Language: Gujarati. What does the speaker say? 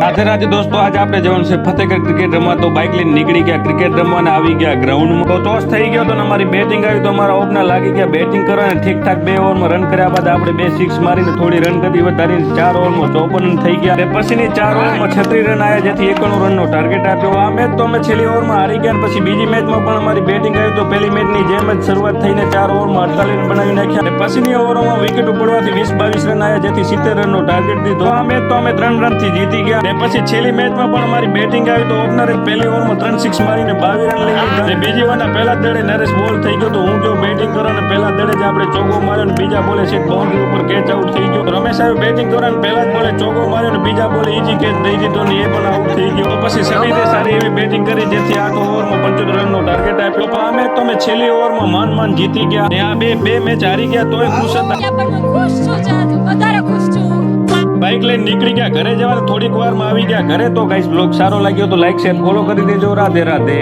રાધે રાધે દોસ્તો, આજે આપણે જવાનું છે ફતેહગઢ ક્રિકેટ રમવા. તો બાઇક લઈને નીકળી ગયા ક્રિકેટ રમવાને, આવી ગયા ગ્રાઉન્ડમાં. તો ટોસ થઈ ગયો તો અમારી બેટિંગ આવી, તો અમારા ઓપનર લાગી ગયા બેટિંગ કરવાને. ઠીકઠાક 2 ઓવરમાં રન કર્યા બાદ આપણે 2 સિક્સ મારીને થોડી રન ગતિ વધારીને 4 ઓવરમાં 54 રન થઈ ગયા. પછીની 4 ઓવરમાં 36 રન આવ્યા, જેથી 91 રનનો ટાર્ગેટ આપ્યો. આ મેચ તો અમે છેલ્લી ઓવરમાં હારી ગયા. પછી બીજી મેચમાં પણ અમારી બેટિંગ આવી, તો પહેલી મેચની જેમ જ શરૂઆત થઈને 4 ઓવરમાં 48 રન બનાવી નાખ્યા. પછીની ઓવરોમાં વિકેટ પડવાથી 20-22 રન આવ્યા, જેથી 70 રનનો ટાર્ગેટ દીધો. આ મેચ તો અમે 3 રનથી જીતી ગયા. પછી છેલ્લી મેચમાં પણ અમારી બેટિંગ આવી, તો ઓપનરે પહેલી ઓવરમાં 3 સિક્સ મારીને 22 રન લઈ લીધા. બીજી ઓવરના પહેલા દડે નરેશ બોલ થઈ ગયો, તો હું જો બેટિંગ કરવાને પહેલા દડે જ આપણે ચોગ્ગો માર્યો ને બીજા બોલે સીટ બાઉન્ડ્રી ઉપર કેચ આઉટ થઈ ગયો. રમેશ આવ્યો બેટિંગ કરવાને પહેલા જ બોલે ચોગ્ગો માર્યો ને બીજા બોલે ઈજી કેચ દઈ દીધો ને એ પણ આઉટ થઈ ગયો. તો પછી સમીરે સારી એવી બેટિંગ કરી, જેથી 8 ઓવરમાં 75 રનનો ટાર્ગેટ આપ્યો. તો આ મેચ તો અમે છેલ્લી ઓવરમાં માન જીતી ગયા. ને આ બે મેચ હારી ગયા તોય ખુશ હતા. બાઇક લઈને નીકળી ગયા ઘરે જવા. થોડીક વારમાં આવી ગયા ઘરે. તો ગાઈસ બ્લોગ સારો લાગ્યો તો લાઈક શેર ફોલો કરી દેજો. રાધે રાધે.